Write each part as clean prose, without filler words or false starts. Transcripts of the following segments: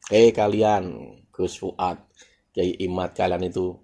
Kalian, Gus Fuad, Kiai Imad, kalian itu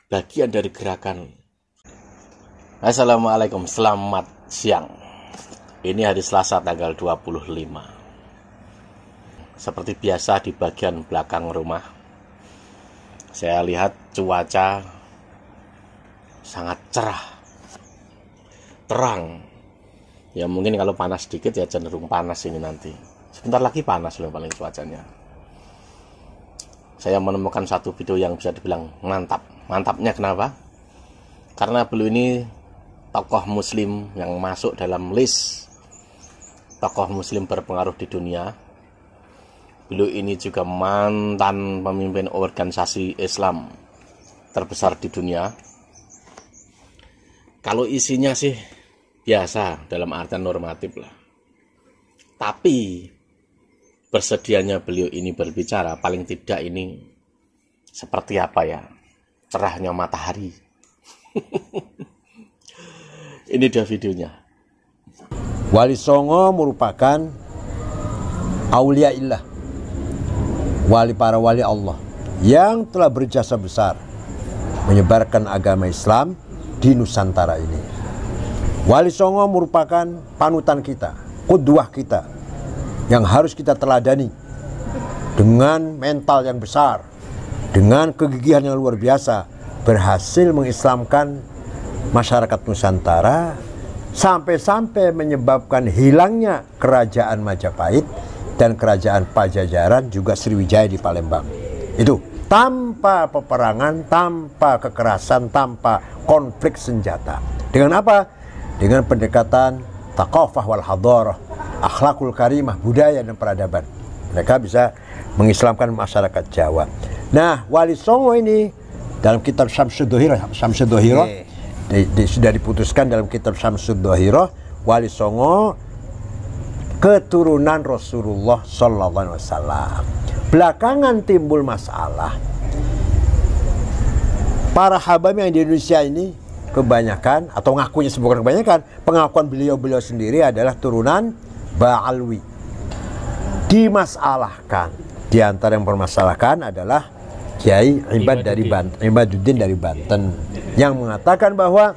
bagian dari gerakan. Assalamualaikum, selamat siang. Ini hari Selasa tanggal 25. Seperti biasa di bagian belakang rumah, saya lihat cuaca sangat cerah, terang. Ya mungkin kalau panas sedikit ya cenderung panas ini nanti. Sebentar lagi panas loh paling cuacanya. Saya menemukan satu video yang bisa dibilang mantap. Mantapnya kenapa? Karena beliau ini tokoh muslim yang masuk dalam list tokoh muslim berpengaruh di dunia. Beliau ini juga mantan pemimpin organisasi Islam terbesar di dunia. Kalau isinya sih biasa dalam artian normatif lah. Tapi bersedianya beliau ini berbicara, paling tidak ini seperti apa ya? Cerahnya matahari. Ini dia videonya. Wali Songo merupakan auliaillah, wali para wali Allah yang telah berjasa besar menyebarkan agama Islam di Nusantara ini. Wali Songo merupakan panutan kita, qudwah kita yang harus kita teladani dengan mental yang besar, dengan kegigihan yang luar biasa, berhasil mengislamkan masyarakat Nusantara sampai-sampai menyebabkan hilangnya kerajaan Majapahit dan kerajaan Pajajaran juga Sriwijaya di Palembang. Itu tanpa peperangan, tanpa kekerasan, tanpa konflik senjata. Dengan apa? Dengan pendekatan thaqafah wal hadarah, akhlakul karimah, budaya dan peradaban. Mereka bisa mengislamkan masyarakat Jawa. Nah, Wali Songo ini dalam kitab Syamsud Dhahirah sudah diputuskan dalam kitab Syamsud Dhahirah, Wali Songo keturunan Rasulullah sallallahu alaihi wasallam. Belakangan timbul masalah. Para habaib yang di Indonesia ini kebanyakan, atau ngakunya bukan kebanyakan, pengakuan beliau sendiri adalah turunan Ba'alwi. Dimasalahkan. Di antara yang permasalahkan adalah Kiai Imaduddin dari Banten yang mengatakan bahwa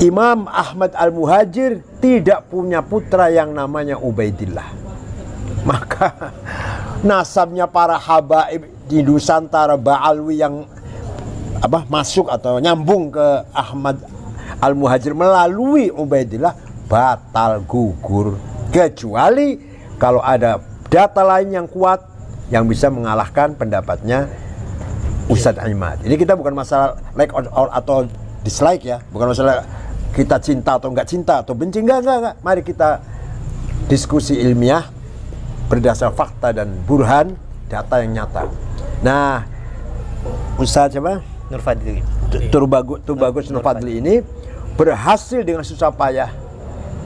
Imam Ahmad Al-Muhajir tidak punya putra yang namanya Ubaidillah. Maka nasabnya para habaib di Nusantara Ba'alwi yang masuk atau nyambung ke Ahmad Al-Muhajir melalui Ubaidillah batal gugur, kecuali kalau ada data lain yang kuat yang bisa mengalahkan pendapatnya Ustadz Imad. Ini kita bukan masalah like or atau dislike ya, bukan masalah kita cinta atau enggak cinta atau benci, enggak. Mari kita diskusi ilmiah berdasar fakta dan burhan, data yang nyata. Nah, Ustadz siapa? Nur Fadli. Tubagus Nur Fadli ini berhasil dengan susah payah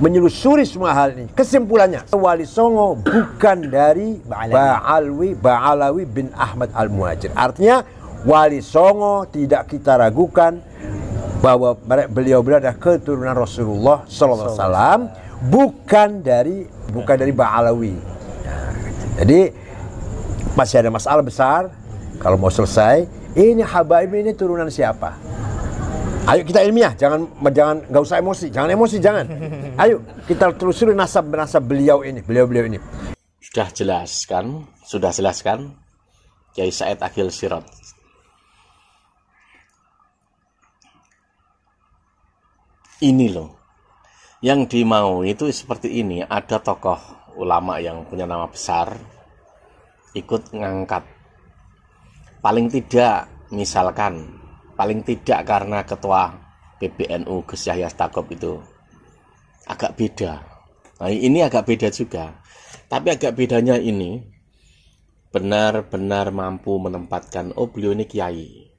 menyelusuri semua hal ini. Kesimpulannya, Wali Songo bukan dari Ba'alawi bin Ahmad Al-Muhajir. Artinya Wali Songo tidak kita ragukan bahwa beliau adalah keturunan Rasulullah sallallahu alaihi wasallam, bukan dari Ba'alawi. Jadi masih ada masalah besar. Kalau mau selesai, ini habaib ini turunan siapa? Ayo kita ilmiah, jangan nggak usah emosi, jangan. Ayo kita telusuri nasab beliau ini. Sudah jelaskan Kiai Said Akhil Sirot. Ini loh yang dimau itu seperti ini. Ada tokoh ulama yang punya nama besar ikut ngangkat, paling tidak misalkan, paling tidak karena ketua PBNU Gus Yahya Stakuf itu agak beda. Nah, ini agak beda juga. Tapi agak bedanya ini benar-benar mampu menempatkan, beliau ini kiai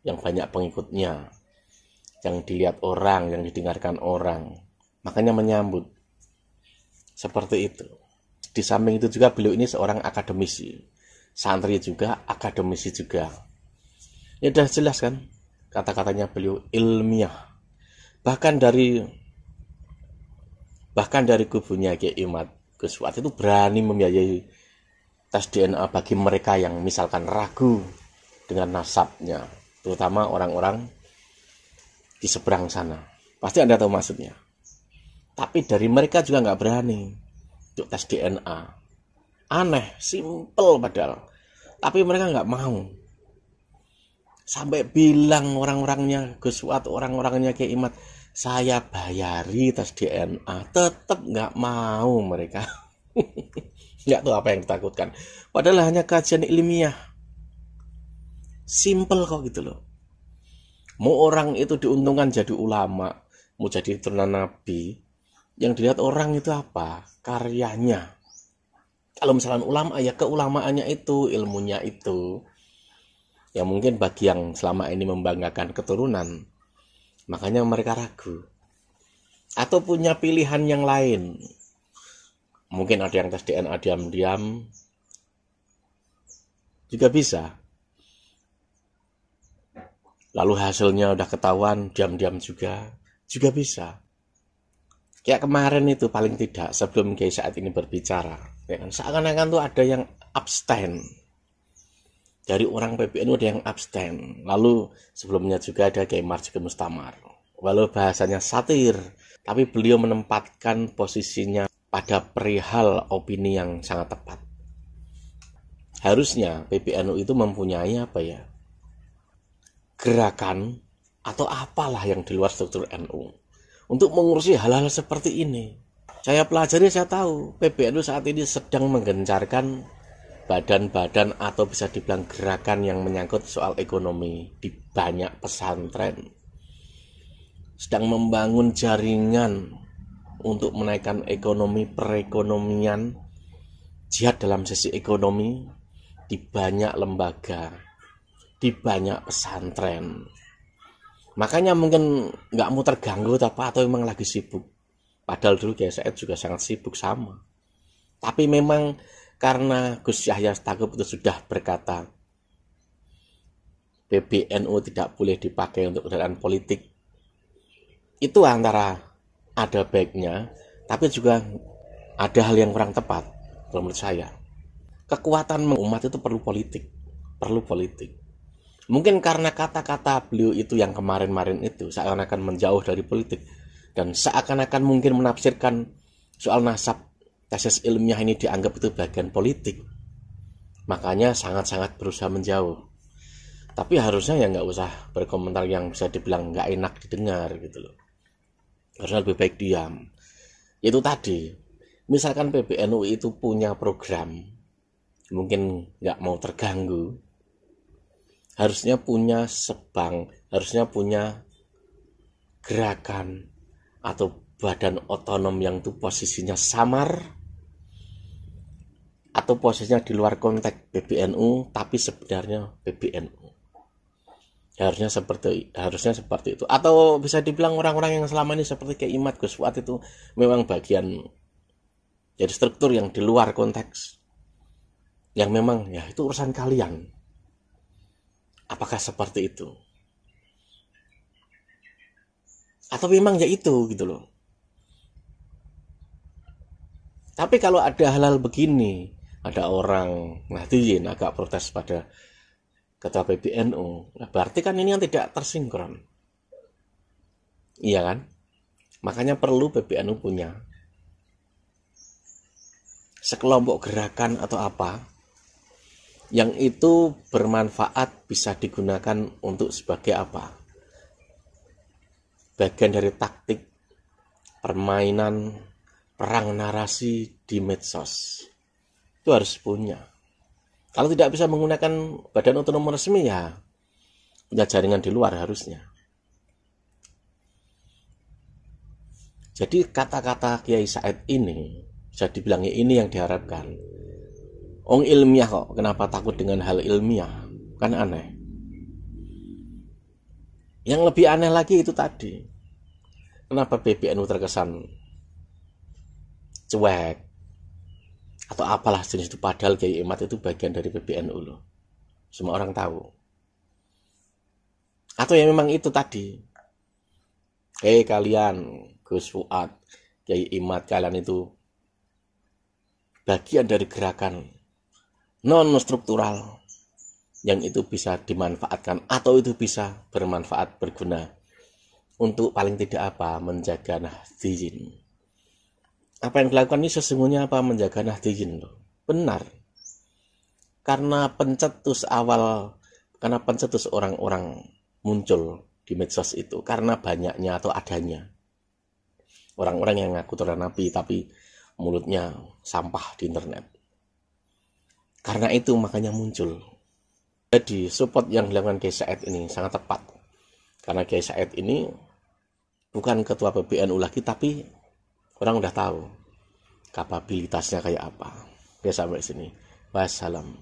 yang banyak pengikutnya, yang dilihat orang, yang didengarkan orang, makanya menyambut seperti itu. Di samping itu juga beliau ini seorang akademisi, santri juga, akademisi juga. Ya udah jelas kan, kata-katanya beliau ilmiah. Bahkan dari kubunya Kiai Imad, Gus Fuad itu berani membiayai tes DNA bagi mereka yang misalkan ragu dengan nasabnya, terutama orang-orang di seberang sana. Pasti Anda tahu maksudnya. Tapi dari mereka juga nggak berani untuk tes DNA. Aneh, simple padahal. Tapi mereka nggak mau. Sampai bilang orang-orangnya Gus Fuad, orang-orangnya Kiai Imad, saya bayari tes DNA, tetap nggak mau mereka. Nggak tahu apa yang ditakutkan. Padahal hanya kajian ilmiah. Simple kok gitu loh. Mau orang itu diuntungkan jadi ulama, mau jadi turunan nabi, yang dilihat orang itu apa? Karyanya. Kalau misalkan ulama, ya keulamaannya itu, ilmunya itu. Ya mungkin bagi yang selama ini membanggakan keturunan, makanya mereka ragu. Atau punya pilihan yang lain. Mungkin ada yang tes DNA diam-diam. Juga bisa. Lalu hasilnya udah ketahuan, diam-diam juga bisa. Kayak kemarin itu paling tidak, sebelum Kiai Said ini berbicara. Ya kan, seakan-akan tuh ada yang abstain. Dari orang PBNU ada yang abstain. Lalu sebelumnya juga ada Kiai Marzuki Mustamar. Walau bahasanya satir, tapi beliau menempatkan posisinya pada perihal opini yang sangat tepat. Harusnya PBNU itu mempunyai apa ya? Gerakan atau apalah yang di luar struktur NU untuk mengurusi hal-hal seperti ini. Saya pelajari, saya tahu PBNU saat ini sedang menggencarkan badan-badan atau bisa dibilang gerakan yang menyangkut soal ekonomi di banyak pesantren. Sedang membangun jaringan untuk menaikkan ekonomi, perekonomian, jihad dalam sisi ekonomi di banyak lembaga, di banyak pesantren. Makanya mungkin nggak mau terganggu atau memang lagi sibuk. Padahal dulu Kiai Said juga sangat sibuk sama. Tapi memang karena Gus Yahya Stakuf itu sudah berkata PBNU tidak boleh dipakai untuk kendaraan politik. Itu antara ada baiknya, tapi juga ada hal yang kurang tepat menurut saya. Kekuatan umat itu perlu politik. Mungkin karena kata-kata beliau itu yang kemarin-kemarin itu seakan-akan menjauh dari politik dan seakan-akan mungkin menafsirkan soal nasab tesis ilmiah ini dianggap itu bagian politik. Makanya sangat-sangat berusaha menjauh. Tapi harusnya ya nggak usah berkomentar yang bisa dibilang nggak enak didengar gitu loh. Harusnya lebih baik diam. Itu tadi, misalkan PBNU itu punya program, mungkin nggak mau terganggu, harusnya punya harusnya punya gerakan atau badan otonom yang itu posisinya samar atau posisinya di luar konteks PBNU tapi sebenarnya PBNU. Harusnya seperti itu. Atau bisa dibilang orang-orang yang selama ini seperti Kiai Imad, Gus Fuad itu memang bagian jadi struktur yang di luar konteks. Yang memang ya itu urusan kalian. Apakah seperti itu? Atau memang ya itu gitu loh. Tapi kalau ada hal-hal begini, ada orang Nahdliyin agak protes pada ketua PBNU, berarti kan ini yang tidak tersinkron. Iya kan? Makanya perlu PBNU punya sekelompok gerakan atau apa yang itu bermanfaat, bisa digunakan untuk sebagai apa? Bagian dari taktik permainan perang narasi di medsos. Itu harus punya. Kalau tidak bisa menggunakan badan otonom resmi ya punya jaringan di luar harusnya. Jadi kata-kata Kiai Said ini bisa dibilang ini yang diharapkan. Ilmiah kok, kenapa takut dengan hal ilmiah? Kan aneh. Yang lebih aneh lagi itu tadi. Kenapa PBNU terkesan cuek? Atau apalah jenis itu, padahal Kiai Imad itu bagian dari PBNU loh. Semua orang tahu. Atau ya memang itu tadi. Kalian, Gus Fuad, Kiai Imad, kalian itu bagian dari gerakan non-struktural yang itu bisa dimanfaatkan atau itu bisa bermanfaat, berguna untuk paling tidak apa, menjaga nahdiyin. Apa yang dilakukan ini sesungguhnya apa? Menjaga nahdiyin loh. Benar. Karena pencetus orang-orang muncul di medsos itu karena banyaknya atau adanya orang-orang yang ngaku terhadap Nabi tapi mulutnya sampah di internet. Karena itu makanya muncul. Jadi support yang dilakukan Kiai Said ini sangat tepat. Karena Kiai Said ini bukan ketua PBNU lagi, tapi orang udah tahu kapabilitasnya kayak apa. Oke, sampai sini. Wassalam.